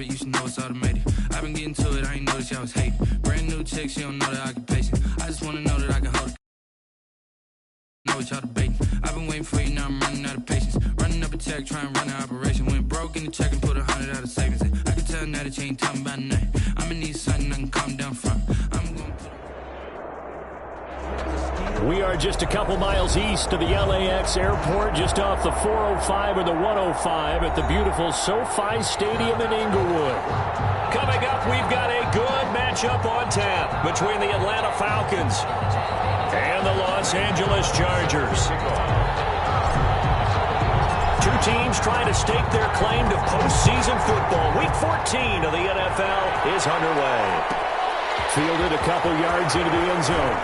habit, you should know it's automated. I've been getting to it, I ain't noticed y'all was hating. Brand new chick, she don't know the occupation. I just wanna know that I can hold it. Know what y'all debating. I've been waiting for you, now I'm running out of patience. Running up a check, trying to run an operation. Went broke in the check and put 100 out of savings. I can tell now that you ain't talking about nothing. I'ma need something I can calm down from. I'm gonna put. We are just a couple miles east of the LAX airport, just off the 405 or the 105 at the beautiful SoFi Stadium in Inglewood. Coming up, we've got a good matchup on tap between the Atlanta Falcons and the Los Angeles Chargers. Two teams trying to stake their claim to postseason football. Week 14 of the NFL is underway. Fielded a couple yards into the end zone.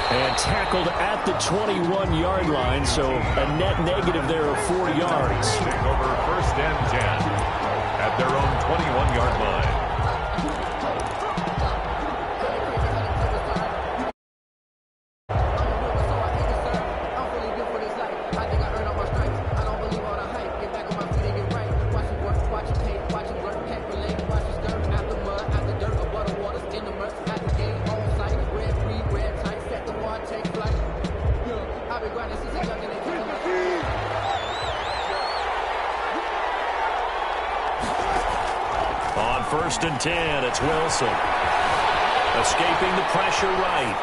And tackled at the 21-yard line, so a net negative there of 4 yards. Take over first and 10 at their own 21-yard line. First and 10, it's Wilson. Escaping the pressure right.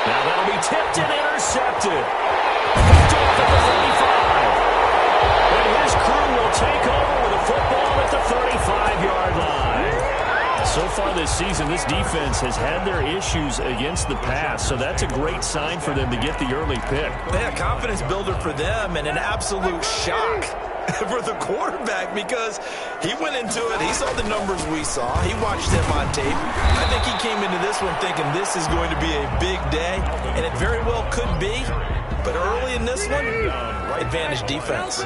Now that'll be tipped and intercepted. Picked off at the 35. And his crew will take over with a football at the 35-yard line. So far this season, this defense has had their issues against the pass, so that's a great sign for them to get the early pick. Yeah, confidence builder for them and an absolute shock for the quarterback because he went into it. He saw the numbers we saw. He watched them on tape. I think he came into this one thinking this is going to be a big day, and it very well could be. But early in this one, advantage defense.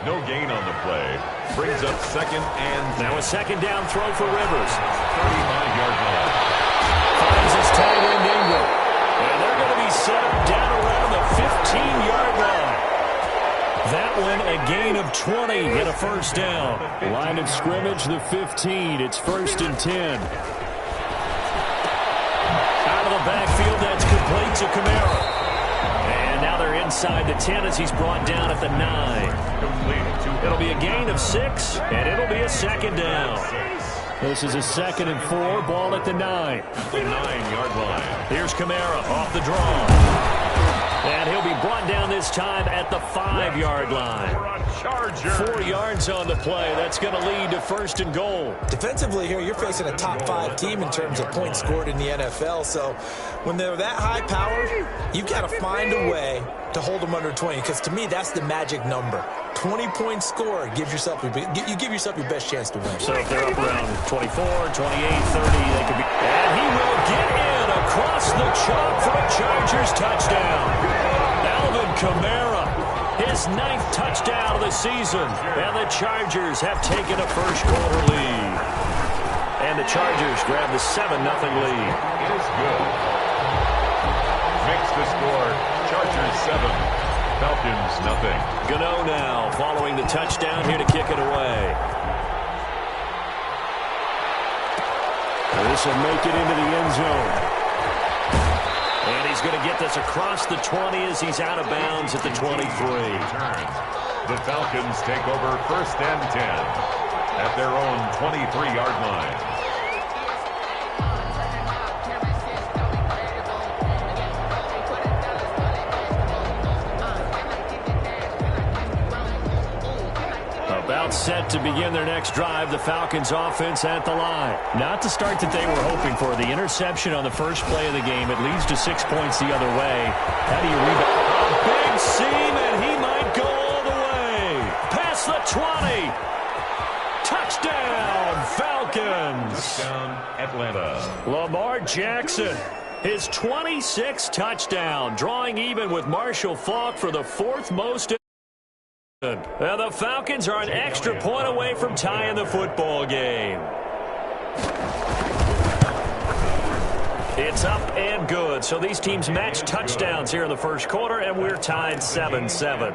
No gain on the play. Brings up second and now a second down throw for Rivers. 35-yard line. Finds his tight end Ingram. And they're going to be set up down around the 15-yard line. That one a gain of 20 and a first down. Line of scrimmage, the 15. It's first and 10. Out of the backfield, that's complete to Kamara. And now they're inside the 10 as he's brought down at the 9. It'll be a gain of 6, and it'll be a second down. This is a second and 4, ball at the 9. The 9-yard line. Here's Kamara off the draw. And he'll be brought down this time at the 5-yard line. 4 yards on the play. That's going to lead to first and goal. Defensively here, you're facing a top 5 team in terms of points scored in the NFL. So when they're that high powered, you've got to find a way to hold them under 20. Because to me, that's the magic number. 20 points scored gives yourself you give yourself your best chance to win. So if they're up around 24, 28, 30, they could be. And he will get in across the chalk for a Chargers touchdown. Alvin Kamara, his 9th touchdown of the season. And the Chargers have taken a first-quarter lead. And the Chargers grab the 7-0 lead. It is good. Makes the score Chargers 7, Falcons nothing. Gano now following the touchdown here to kick it away. This will make it into the end zone. And he's going to get this across the 20 as he's out of bounds at the 23. The Falcons take over first and 10 at their own 23-yard line. About set to begin their next drive, the Falcons offense at the line. Not the start that they were hoping for. The interception on the first play of the game, it leads to 6 points the other way. How do you rebound? A big seam, and he might go all the way. Past the 20. Touchdown, Falcons. Touchdown, Atlanta. Lamar Jackson, his 26th touchdown, drawing even with Marshall Faulk for the 4th most. And the Falcons are an extra point away from tying the football game. It's up and good. So these teams match touchdowns here in the first quarter, and we're tied 7-7.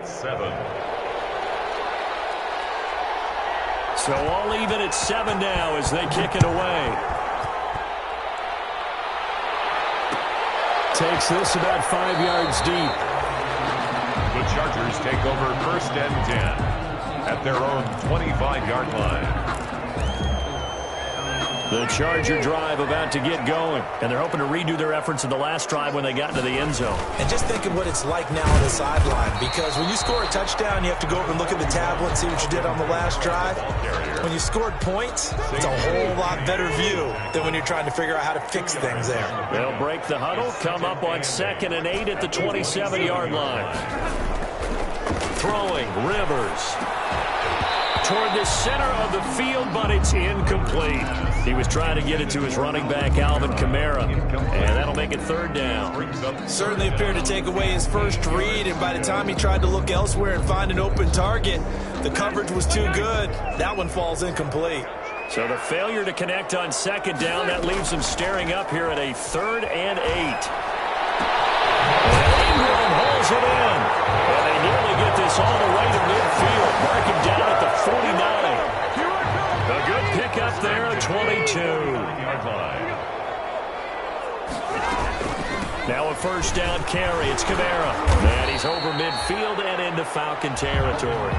So all even at 7 now as they kick it away. Takes this about 5 yards deep. The Chargers take over 1st and 10 at their own 25-yard line. The Charger drive about to get going, and they're hoping to redo their efforts in the last drive when they got into the end zone. And just think of what it's like now on the sideline, because when you score a touchdown, you have to go over and look at the tablet and see what you did on the last drive. When you scored points, it's a whole lot better view than when you're trying to figure out how to fix things there. They'll break the huddle, come up on 2nd and 8 at the 27-yard line. Throwing, Rivers. Toward the center of the field, but it's incomplete. He was trying to get it to his running back, Alvin Kamara, and that'll make it 3rd down. Certainly appeared to take away his first read, and by the time he tried to look elsewhere and find an open target, the coverage was too good. That one falls incomplete. So the failure to connect on 2nd down, that leaves him staring up here at a 3rd and 8. And Ingram holds it in. And they nearly get this all the way to midfield. Mark him down at the 49. A good pickup there at 22. Now a 1st down carry. It's Kamara. And he's over midfield and into Falcon territory.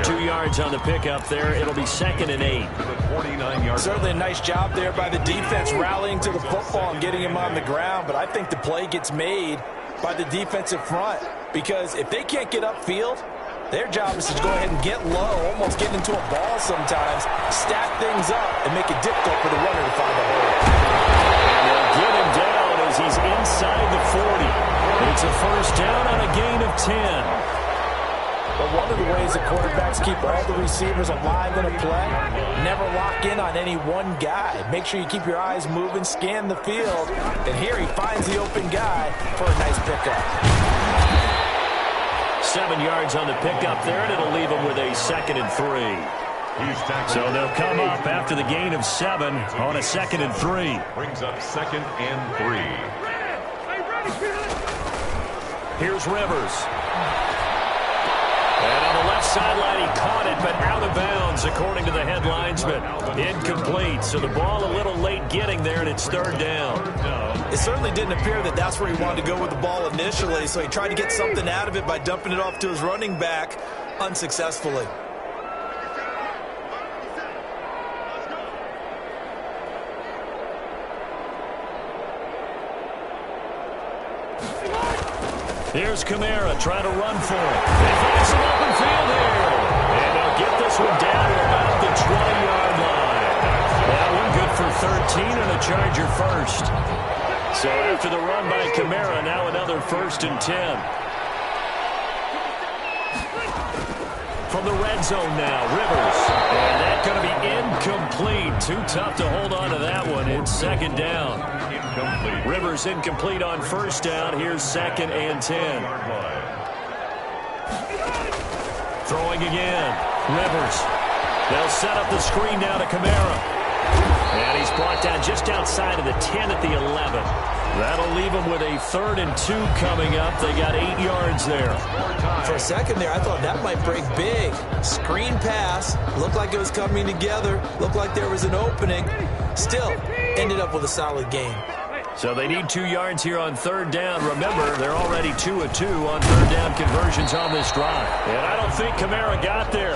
2 yards on the pickup there. It'll be 2nd and 8. Certainly a nice job there by the defense rallying to the football and getting him on the ground. But I think the play gets made by the defensive front, because if they can't get upfield, their job is to go ahead and get low, almost get into a ball sometimes, stack things up, and make it difficult for the runner to find a hole. And they'll get him down as he's inside the 40. It's a 1st down on a gain of 10. But one of the ways that quarterbacks keep all the receivers alive in a play, never lock in on any one guy. Make sure you keep your eyes moving, scan the field, and here he finds the open guy for a nice pickup. 7 yards on the pickup there, and it'll leave him with a 2nd and 3. So they'll come up after the gain of 7 on a 2nd and 3. Brings up 2nd and 3. Here's Rivers. And on the left sideline, he caught it, but out of bounds, according to the head linesman. Incomplete, so the ball a little late getting there, and it's 3rd down. It certainly didn't appear that that's where he wanted to go with the ball initially, so he tried to get something out of it by dumping it off to his running back unsuccessfully. Here's Kamara trying to run for it. They find some open field here. And they'll get this one down to about the 20-yard line. That one good for 13 and a Charger 1st. So after the run by Kamara, now another 1st and 10. From the red zone now, Rivers. And that's going to be incomplete. Too tough to hold on to that one. It's 2nd down. Rivers incomplete on 1st down. Here's 2nd and 10. Throwing again. Rivers. They'll set up the screen now to Kamara. And he's brought down just outside of the 10 at the 11. That'll leave him with a 3rd and 2 coming up. They got 8 yards there. For a second there, I thought that might break big. Screen pass. Looked like it was coming together. Looked like there was an opening. Still, ended up with a solid game. So they need 2 yards here on 3rd down. Remember, they're already 2 of 2 on 3rd down conversions on this drive. And I don't think Kamara got there.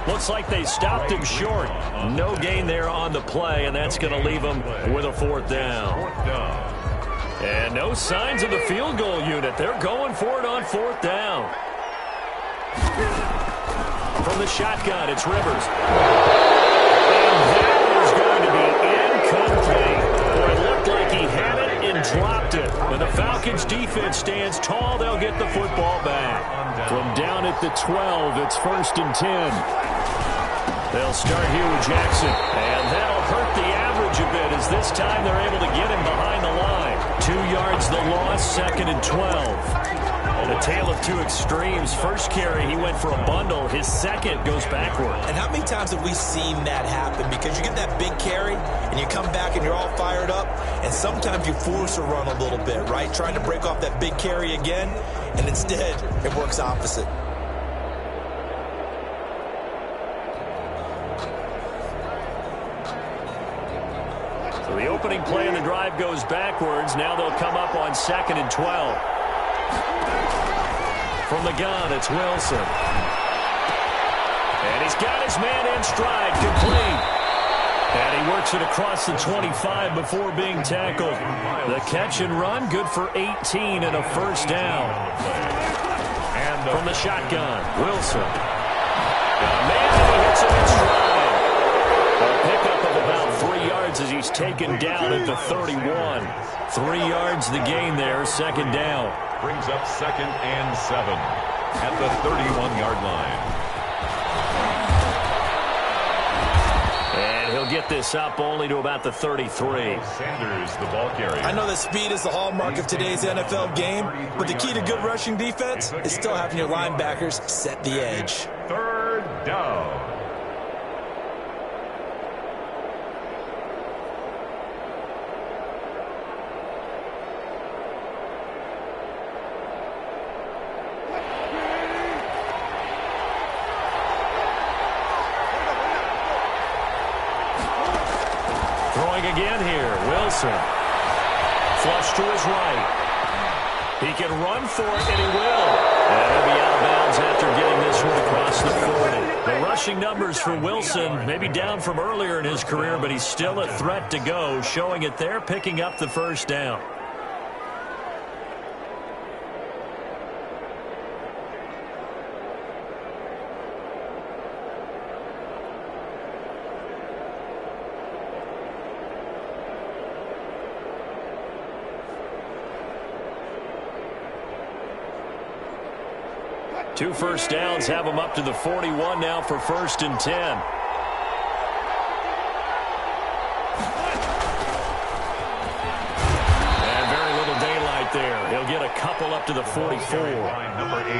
Looks like they stopped him short. No gain there on the play, and that's going to leave him with a 4th down. And no signs of the field goal unit. They're going for it on 4th down. From the shotgun, it's Rivers. And that is going to be incomplete. Boy, it looked like he had it and dropped it. And the Falcons defense stands tall. They'll get the football back. From down at the 12, it's 1st and 10. They'll start here with Jackson. And that'll hurt the average a bit as this time they're able to get him behind the line. 2 yards the loss, 2nd and 12. A tale of two extremes. First carry, he went for a bundle. His second goes backward. And how many times have we seen that happen? Because you get that big carry, and you come back and you're all fired up, and sometimes you force a run a little bit, right? Trying to break off that big carry again, and instead, it works opposite. The opening play of the drive goes backwards. Now they'll come up on 2nd and 12. From the gun, it's Wilson. And he's got his man in stride, complete. And he works it across the 25 before being tackled. The catch and run, good for 18 and a first down. And from the shotgun, Wilson. Got a man, and he hits him in stride. A pickup of about 3 yards as he's taken down at the 31. 3 yards the gain there, second down. Brings up 2nd and 7 at the 31-yard line. And he'll get this up only to about the 33. Sanders, the ball carrier. I know that speed is the hallmark of today's NFL game, but the key to good rushing defense is still having your linebackers set the edge. 3rd down. Again here, Wilson. Flush to his right. He can run for it, and he will. And he'll be out of bounds after getting this one across the 40. The rushing numbers for Wilson maybe down from earlier in his career, but he's still a threat to go, showing it there, picking up the first down. Two first downs have him up to the 41 now for 1st and 10. And very little daylight there. He'll get a couple up to the 44. Number 8,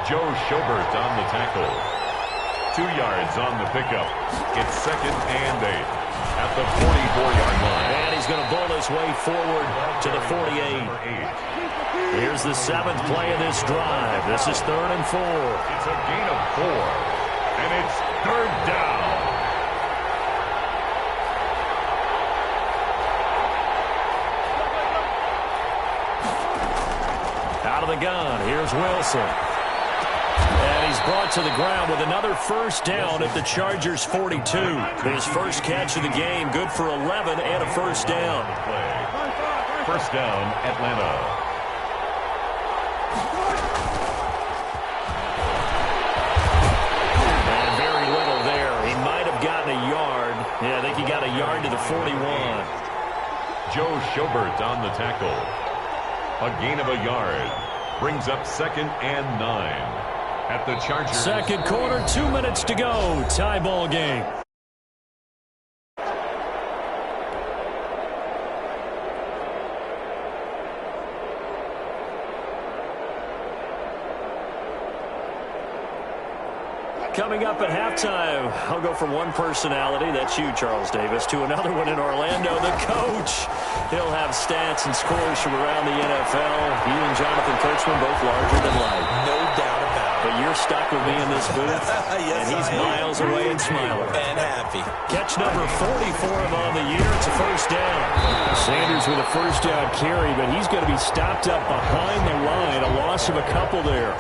Joe Schobert on the tackle. 2 yards on the pickup. It's 2nd and 8 at the 44-yard line. And he's going to bull his way forward to the 48. Here's the 7th play of this drive. This is 3rd and 4. It's a gain of 4, and it's 3rd down. Out of the gun, here's Wilson. And he's brought to the ground with another first down at the Chargers' 42. His first catch of the game, good for 11 and a first down. First down, Atlanta. Yeah, I think he got a yard to the 41. Joe Schobert on the tackle. A gain of a yard. Brings up 2nd and 9 at the Chargers. Second quarter, 2 minutes to go. Tie ball game. Coming up at halftime, I'll go from one personality, that's you, Charles Davis, to another one in Orlando, the coach. He'll have stats and scores from around the NFL. You and Jonathan Kurtzman both larger than life. No doubt about it. But you're stuck with me in this booth, yes, and he's miles away and smiling. And happy. Catch number 44 on the year. It's a first down. Sanders with a first down carry, but he's going to be stopped up behind the line. A loss of a couple there.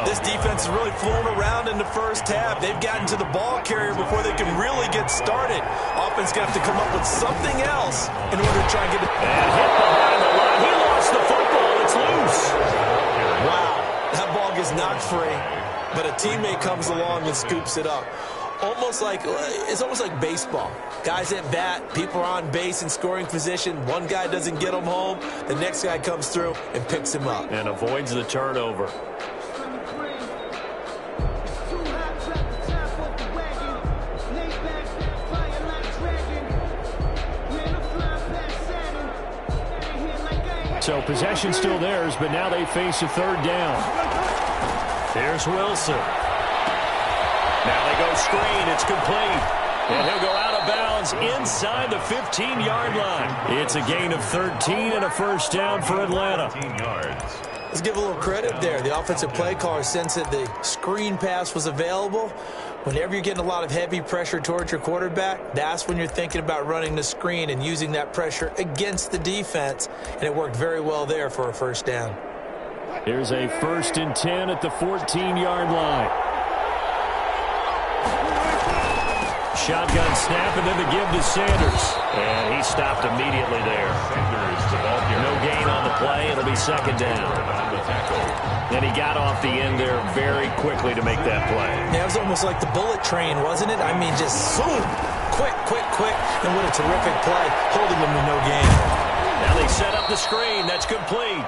This defense is really flown around in the first half. They've gotten to the ball carrier before they can really get started. Offense going to have to come up with something else in order to try and get it. And hit behind the line. He lost the football. It's loose. Wow. That ball gets knocked free, but a teammate comes along and scoops it up. It's almost like baseball. Guys at bat, people are on base in scoring position. One guy doesn't get him home. The next guy comes through and picks him up. And avoids the turnover. So possession still theirs, but now they face a third down. There's Wilson. Now they go screen. It's complete. And he'll go out of bounds inside the 15-yard line. It's a gain of 13 and a first down for Atlanta. 13 yards. Let's give a little credit there. The offensive play caller sensed that the screen pass was available, Whenever you're getting a lot of heavy pressure towards your quarterback, that's when you're thinking about running the screen and using that pressure against the defense, and it worked very well there for a first down. Here's a 1st and 10 at the 14-yard line. Shotgun snap, and then the give to Sanders. And he stopped immediately there. No gain on the play. It'll be 2nd down. And he got off the end there very quickly to make that play. Yeah, it was almost like the bullet train, wasn't it? I mean, just zoom, quick, and what a terrific play, holding them to no gain. Now they set up the screen. That's complete.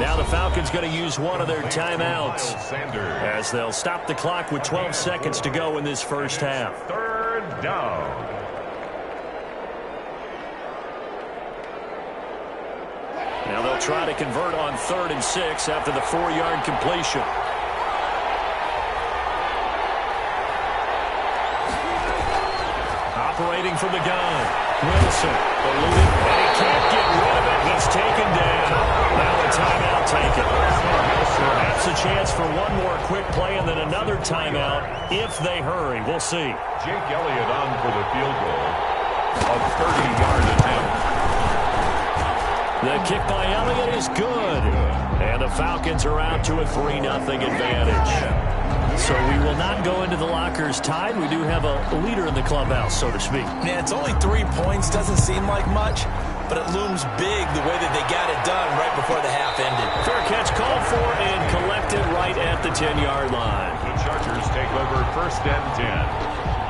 Now the Falcons going to use one of their timeouts as they'll stop the clock with 12 seconds to go in this first half. 3rd down. Now they'll try to convert on 3rd and 6 after the 4-yard completion. Operating from the gun. Wilson eluding, and he can't get rid of it. He's taken down. Now a timeout taken. Perhaps a chance for one more quick play and then another timeout if they hurry. We'll see. Jake Elliott on for the field goal. A 30-yard attempt. The kick by Elliott is good. And the Falcons are out to a 3-0 advantage. So we will not go into the lockers tied. We do have a leader in the clubhouse, so to speak. Yeah, it's only 3 points. Doesn't seem like much, but it looms big the way that they got it done right before the half ended. Fair catch called for and collected right at the 10-yard line. The Chargers take over 1st and 10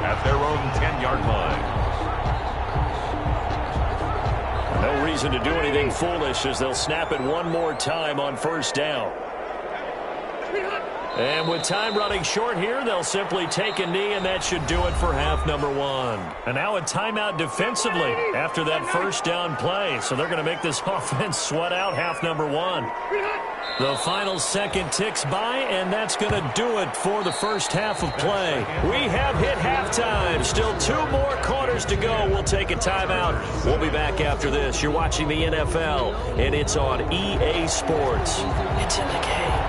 at their own 10-yard line. No reason to do anything foolish as they'll snap it one more time on 1st down. And with time running short here, they'll simply take a knee, and that should do it for half number 1. And now a timeout defensively after that 1st down play. So they're going to make this offense sweat out half number 1. The final second ticks by, and that's going to do it for the first half of play. We have hit halftime. Still 2 more quarters to go. We'll take a timeout. We'll be back after this. You're watching the NFL, and it's on EA Sports. It's in the game.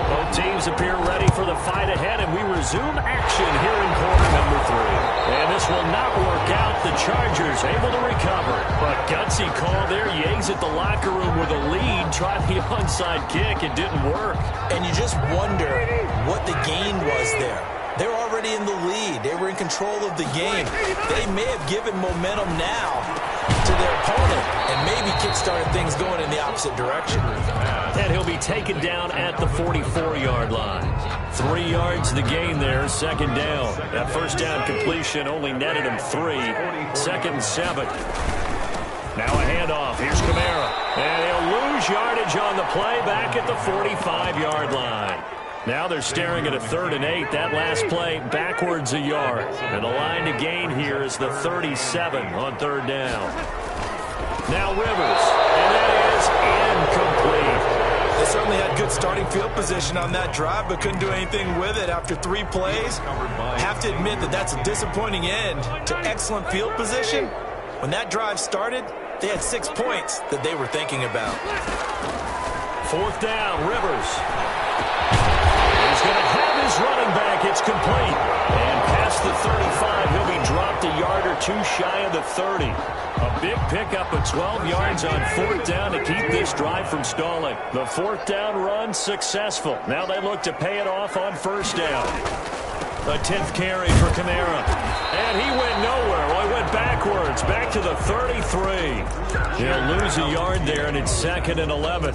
Both teams appear ready for the fight ahead, and we resume action here in quarter number 3. And this will not work out. The Chargers able to recover. But gutsy call there. Yates at the locker room with a lead. Tried the onside kick. It didn't work. And you just wonder what the gain was there. They're already in the lead. They were in control of the game. They may have given momentum now to their opponent and maybe kick-started things going in the opposite direction. And he'll be taken down at the 44-yard line. 3 yards the gain there, 2nd down. That 1st down completion only netted him 3. 2nd and 7. Now a handoff. Here's Kamara. And he'll lose yardage on the play back at the 45-yard line. Now they're staring at a 3rd and 8. That last play backwards a yard. And the line to gain here is the 37 on 3rd down. Now Rivers. And that is incomplete. They certainly had good starting field position on that drive, but couldn't do anything with it after 3 plays. Have to admit that that's a disappointing end to excellent field position. When that drive started, they had 6 points that they were thinking about. 4th down, Rivers. He's going to have his running back. It's complete. And past the 35, he'll be dropped a yard or 2 shy of the 30. A big pickup of 12 yards on 4th down to keep this drive from stalling. The 4th down run successful. Now they look to pay it off on 1st down. A 10th carry for Kamara. And he went nowhere. Well, he went backwards. Back to the 33. He'll lose a yard there, and it's 2nd and 11.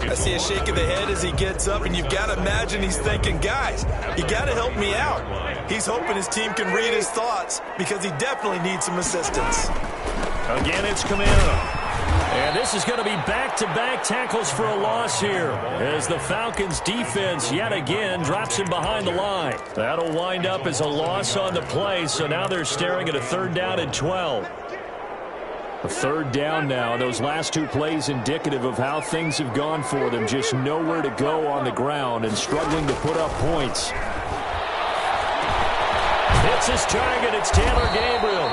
I see a shake of the head as he gets up, and you've got to imagine he's thinking, guys, you got to help me out. He's hoping his team can read his thoughts because he definitely needs some assistance. Again, it's Kamara. And this is going to be back-to-back tackles for a loss here as the Falcons defense yet again drops him behind the line. That'll wind up as a loss on the play, so now they're staring at a 3rd down and 12. A 3rd down now. Those last 2 plays indicative of how things have gone for them. Just nowhere to go on the ground and struggling to put up points. Hits his target. It's Taylor Gabriel.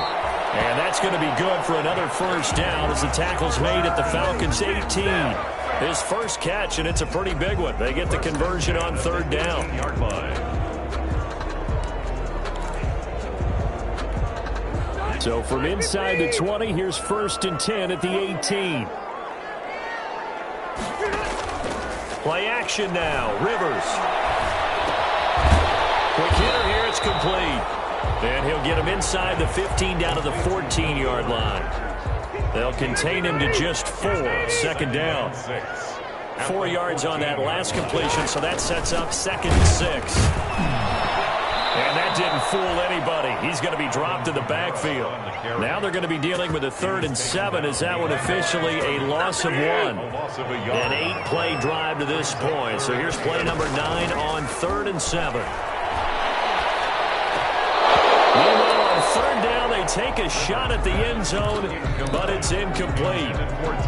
And that's going to be good for another 1st down as the tackle's made at the Falcons' 18. His first catch, and it's a pretty big one. They get the conversion on 3rd down. So from inside the 20, here's 1st and 10 at the 18. Play action now. Rivers. Quick hitter here. It's complete. And he'll get him inside the 15 down to the 14-yard line. They'll contain him to just 4. 2nd down. 4 yards on that last completion, so that sets up 2nd and 6. And that didn't fool anybody. He's going to be dropped in the backfield. Now they're going to be dealing with a 3rd and 7 as that one officially a loss of 1. An 8-play drive to this point. So here's play number 9 on 3rd and 7. Meanwhile, on 3rd down, they take a shot at the end zone, but it's incomplete.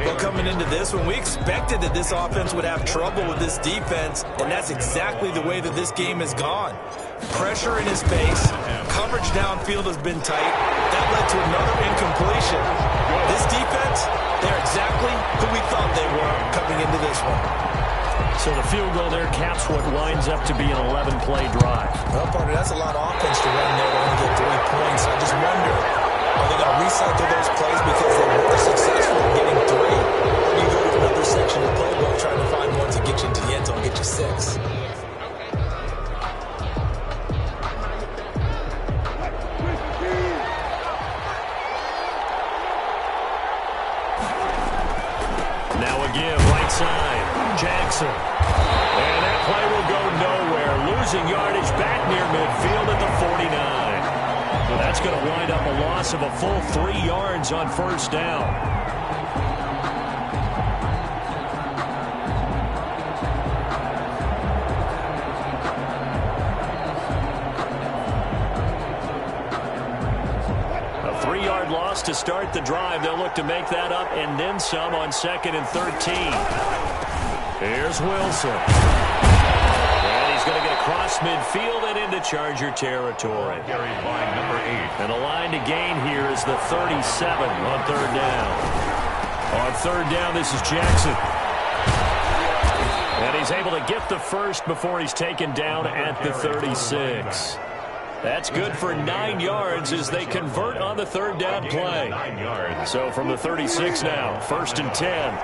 Well, coming into this one, we expected that this offense would have trouble with this defense, and that's exactly the way that this game has gone. Pressure in his face, coverage downfield has been tight. That led to another incompletion. This defense, they're exactly who we thought they were coming into this one. So the field goal there caps what winds up to be an 11-play drive. Well, partner, that's a lot of offense to run there to only get 3 points. I just wonder, are they going to recycle those plays because they were successful in getting 3? Or do you go to another section of the playbook trying to find ones that get you into the end zone and get you 6? Right side, Jackson. And that play will go nowhere. Losing yardage back near midfield at the 49. So that's going to wind up a loss of a full 3 yards on 1st down. Loss to start the drive. They'll look to make that up and then some on 2nd and 13. Here's Wilson. And he's going to get across midfield and into Charger territory. Carried by number 8. And the line to gain here is the 37 on 3rd down. On 3rd down, this is Jackson. And he's able to get the first before he's taken down at the 36. That's good for 9 yards as they convert on the 3rd down play. So from the 36 now, 1st and 10.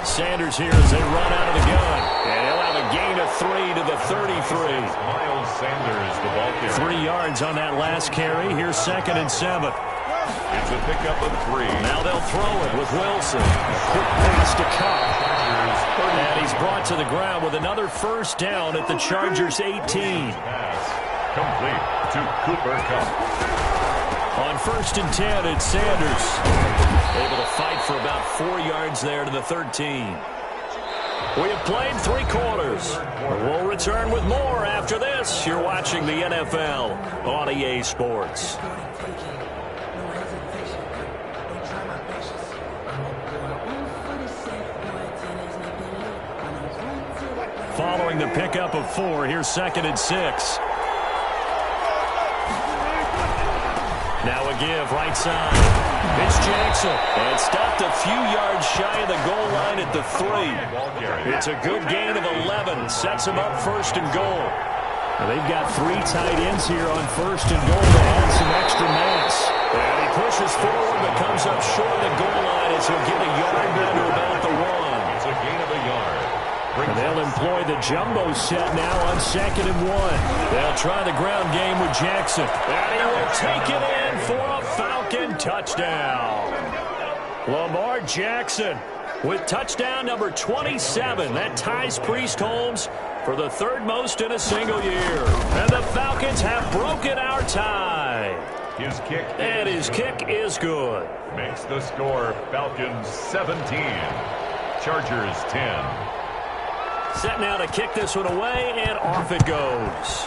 Sanders here as they run out of the gun. And he'll have a gain of 3 to the 33. Miles Sanders, the ball carrier. 3 yards on that last carry. Here's 2nd and 7. It's a pickup of 3. Now they'll throw it with Wilson. A quick pass to Kupp. And he's brought to the ground with another 1st down at the Chargers' 18. Pass complete to Cooper Kupp. On 1st and 10, it's Sanders. Able to fight for about 4 yards there to the 13. We have played 3 quarters. We'll return with more after this. You're watching the NFL on EA Sports. Following the pickup of 4, here's 2nd and 6. Now a give, right side. It's Jackson. And stopped a few yards shy of the goal line at the 3. It's a good gain of 11. Sets him up 1st and goal. Now they've got 3 tight ends here on 1st and goal to add some extra mass. And he pushes forward but comes up short of the goal line as he'll get a yard down to about the 1. It's a gain of a yard. And they'll employ the jumbo set now on 2nd and 1. They'll try the ground game with Jackson. And he will take it in for a Falcon touchdown. Lamar Jackson with touchdown number 27. That ties Priest Holmes for the 3rd most in a single year. And the Falcons have broken our tie. His kick. And his kick is good. Makes the score Falcons 17. Chargers 10. Set now to kick this one away, and off it goes.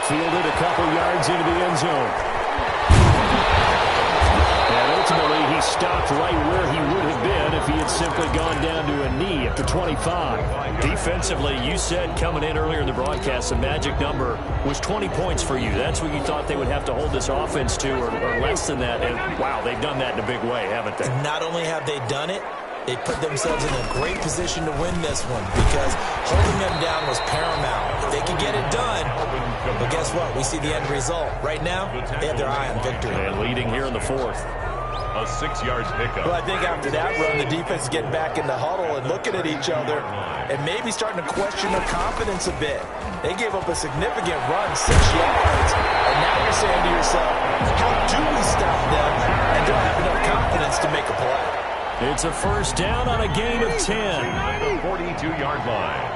Fielded a couple yards into the end zone. And ultimately, he stopped right where he would have been if he had simply gone down to a knee at the 25. Defensively, you said coming in earlier in the broadcast, the magic number was 20 points for you. That's what you thought they would have to hold this offense to, or less than that. And, wow, they've done that in a big way, haven't they? Not only have they done it, They put themselves in a great position to win this one because holding them down was paramount. If they could get it done, but guess what? We see the end result. Right now, they have their eye on victory. And leading here in the fourth. A 6-yard pickup. Well, I think after that run, the defense is getting back in the huddle and looking at each other and maybe starting to question their confidence a bit. They gave up a significant run, 6 yards, and now you're saying to yourself, how do we stop them and do I have enough confidence to make a play? It's a first down on a gain of 10. At the 42-yard line.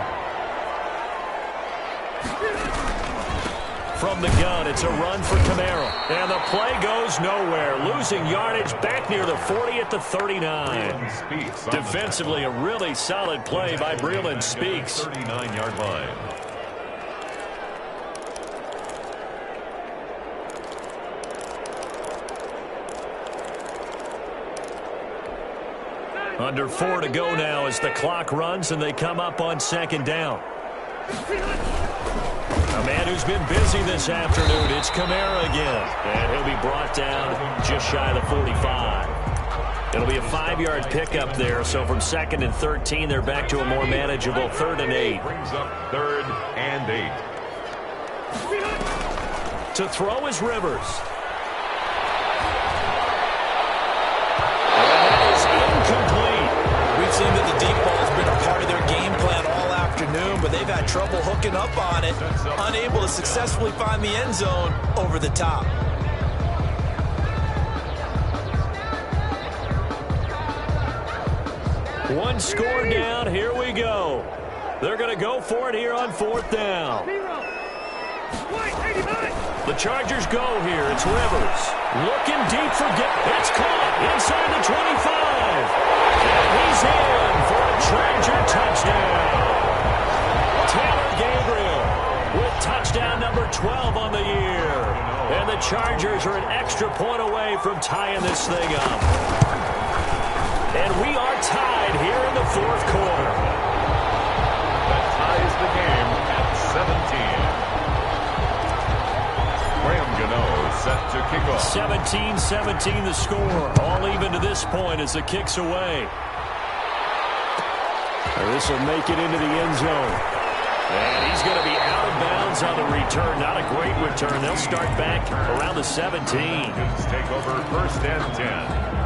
From the gun, it's a run for Kamara. And the play goes nowhere. Losing yardage back near the 40 at the 39. Defensively, a really solid play by Breeland Speaks. 39-yard line. Under 4 to go now as the clock runs and they come up on second down. A man who's been busy this afternoon, it's Kamara again. And he'll be brought down just shy of the 45. It'll be a 5-yard pickup there, so from 2nd and 13, they're back to a more manageable 3rd and 8. Brings up 3rd and 8. To throw is Rivers. Incomplete. We've seen that the deep ball has been a part of their game plan all afternoon, but they've had trouble hooking up on it, unable to successfully find the end zone over the top. One score down. Here we go. They're going to go for it here on 4th down. The Chargers go here. It's Rivers. Looking deep for it's caught inside the 25. And he's in for a Charger touchdown. Taylor Gabriel with touchdown number 12 on the year. And the Chargers are an extra point away from tying this thing up. And we are tied here in the 4th quarter. That ties the game at 17. Graham Gano set to kick off. 17-17 the score. All even to this point as the kick's away. And this will make it into the end zone. And he's going to be out of bounds on the return. Not a great return. They'll start back around the 17. Take over 1st and 10.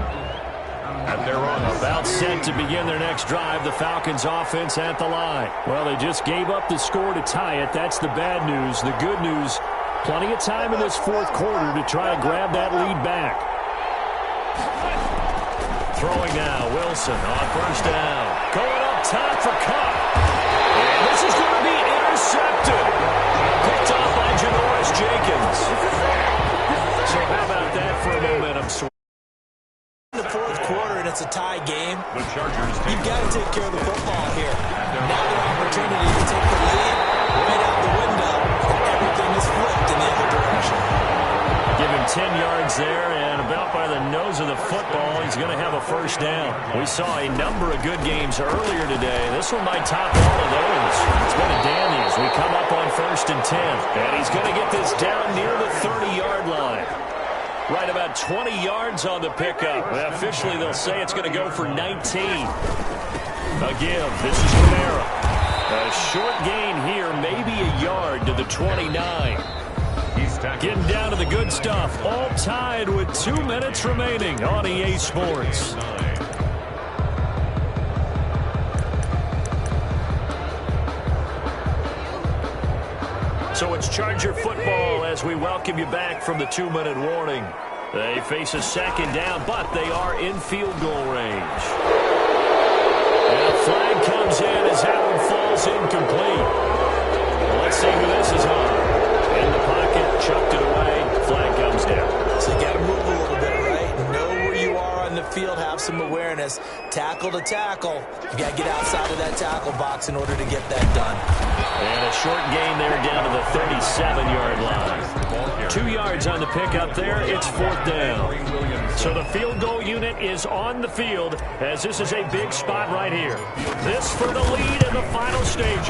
At their own. About set to begin their next drive. The Falcons offense at the line. Well, they just gave up the score to tie it. That's the bad news. The good news, plenty of time in this 4th quarter to try to grab that lead back. Throwing now, Wilson on 1st down. Going up top for Kupp. And this is going to be intercepted. Picked off by Janoris Jenkins. So how about that for a momentum swing? The 4th quarter, and it's a tie game. The Chargers. You've got to take care of the football here. Now their opportunity to take the lead right out the window. Everything is flipped in the other direction. Give him 10 yards there, and about by the nose of the football, he's going to have a 1st down. We saw a number of good games earlier today. This one might top all of those. It's been a dandy as we come up on 1st and 10. And he's going to get this down near the 30-yard line. Right about 20 yards on the pickup. Well, officially, they'll say it's going to go for 19. A give. This is Kamara. A short gain here, maybe a yard to the 29. Getting down to the good stuff. All tied with 2 minutes remaining on EA Sports. So it's Charger football as we welcome you back from the 2-minute warning. They face a 2nd down, but they are in field goal range. And a flag comes in as that one falls incomplete. Well, let's see who this is on. In the pocket, chucked it away, flag comes down. So you got to move a little bit, right? Know where you are on the field, have some awareness. Tackle to tackle. You got to get outside of that tackle box in order to get that done. And a short gain there down to the 37-yard line. 2 yards on the pickup there. It's 4th down. So the field goal unit is on the field as this is a big spot right here. This for the lead in the final stages.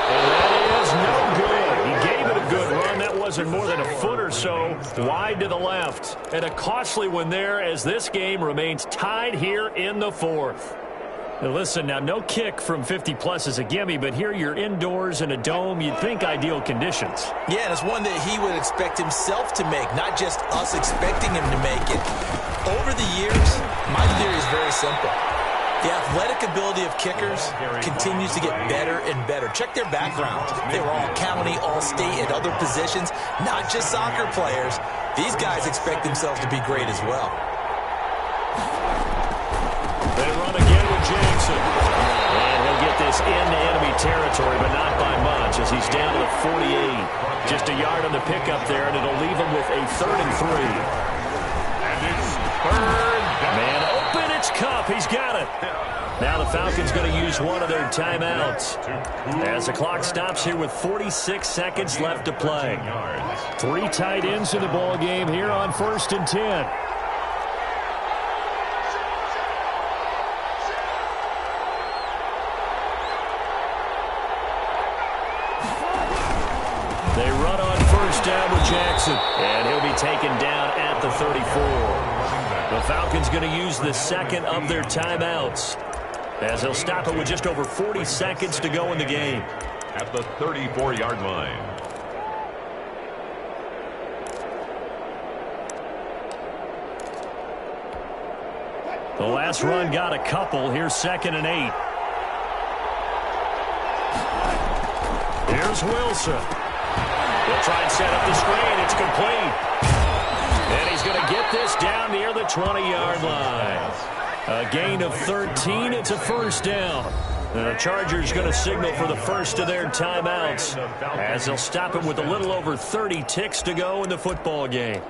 And that is no good. He gave it a good run. That was wasn't more than a foot or so wide to the left. And a costly one there as this game remains tied here in the fourth. Now listen, now no kick from 50-plus is a gimme, but here you're indoors in a dome. You'd think ideal conditions. Yeah, and it's one that he would expect himself to make, not just us expecting him to make it. Over the years, my theory is very simple. The athletic ability of kickers continues to get better and better. Check their backgrounds. They were all county, all state, and other positions, not just soccer players. These guys expect themselves to be great as well. They run again with Jackson. And he'll get this into enemy territory, but not by much as he's down to the 48. Just a yard on the pickup there, and it'll leave him with a 3rd and 3. And it's 3rd down. Man open, it's Kupp. He's got it. Now the Falcons going to use one of their timeouts as the clock stops here with 46 seconds left to play. 3 tight ends in the ball game here on 1st and 10. They run on 1st down with Jackson, and he'll be taken down at the 34. The Falcons going to use the 2nd of their timeouts as he'll stop it with just over 40 seconds to go in the game. At the 34-yard line. The last run got a couple. Here's 2nd and 8. Here's Wilson. He'll try and set up the screen. It's complete. And he's going to get this down near the 20-yard line. A gain of 13. It's a 1st down. The Chargers going to signal for the first of their timeouts as they'll stop him with a little over 30 ticks to go in the football game.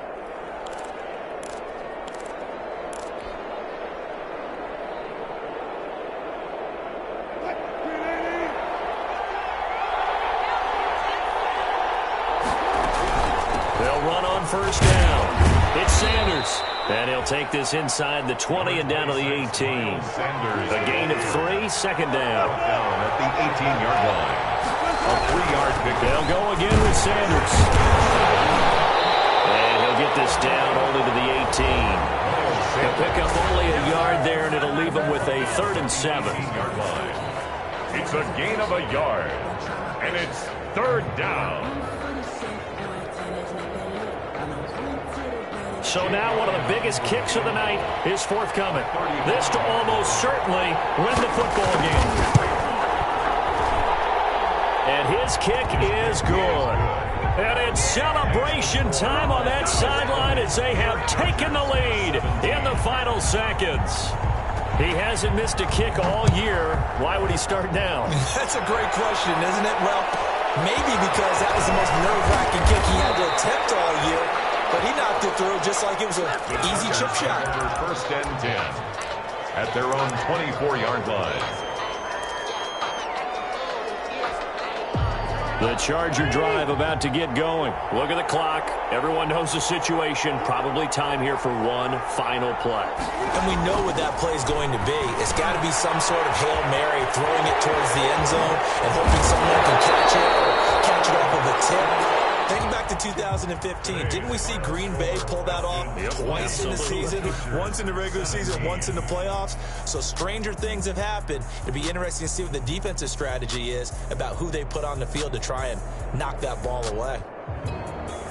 They'll run on 1st down. It's Sanders. And he'll take this inside the 20 and down to the 18. A gain of 3, 2nd down. Down at the 18-yard line. A 3-yard pick. They'll go again with Sanders. And he'll get this down only to the 18. He'll pick up only a yard there, and it'll leave him with a 3rd and 7. It's a gain of a yard. And it's 3rd down. So now one of the biggest kicks of the night is forthcoming. This to almost certainly win the football game. And his kick is good. And it's celebration time on that sideline as they have taken the lead in the final seconds. He hasn't missed a kick all year. Why would he start now? That's a great question, isn't it? Well, maybe because that was the most nerve-wracking kick he had to attempt all year. But he knocked it through just like it was an easy chip shot. 1st and 10 at their own 24-yard line. The Charger drive about to get going. Look at the clock. Everyone knows the situation. Probably time here for one final play. And we know what that play is going to be. It's got to be some sort of Hail Mary, throwing it towards the end zone and hoping someone can catch it or catch it off of a tip. Think back to 2015. Didn't we see Green Bay pull that off twice in the season? Once in the regular season, once in the playoffs. So stranger things have happened. It'd be interesting to see what the defensive strategy is about who they put on the field to try and knock that ball away.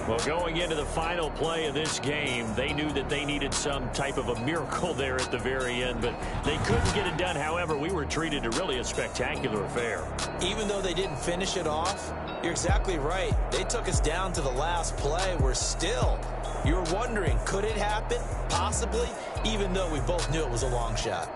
Well, going into the final play of this game, they knew that they needed some type of a miracle there at the very end, but they couldn't get it done. However, we were treated to really a spectacular affair. Even though they didn't finish it off, you're exactly right. They took us down to the last play. We're still, you were wondering, could it happen? Possibly, even though we both knew it was a long shot.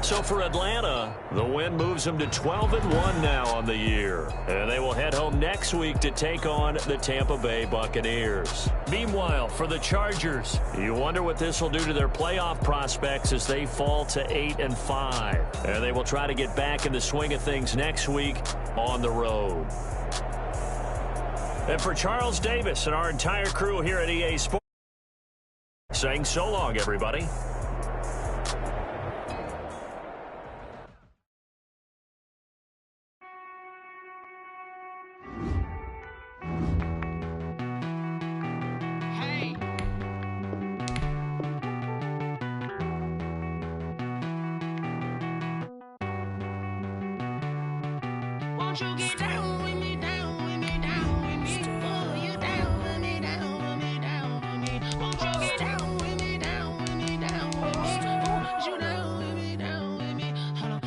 So for Atlanta, the win moves them to 12-1 now on the year. And they will head home next week to take on the Tampa Bay Buccaneers. Meanwhile, for the Chargers, you wonder what this will do to their playoff prospects as they fall to 8-5. And they will try to get back in the swing of things next week on the road. And for Charles Davis and our entire crew here at EA Sports, saying so long, everybody. Won't you get down with me, down with me, down with me? Oh, you down with me, down with me, down with me. Won't you get down with me, down with me, down with me? Oh, you down with me, down with me? Hold on.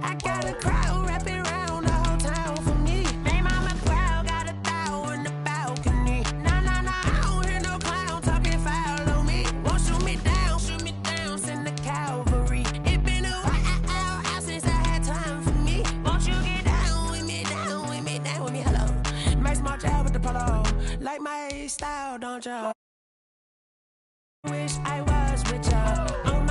I got a crowd wrapping around the whole town for me. They mama crowd got a thou on the balcony. Nah, nah, nah, I don't hear no clown talking foul on me. Won't shoot me down, send the cavalry. It been a while since I had time for me. Won't you get down with me, down with me, down with me? Hello, Max March out with the polo. Like my style, don't you? Wish I was with ya.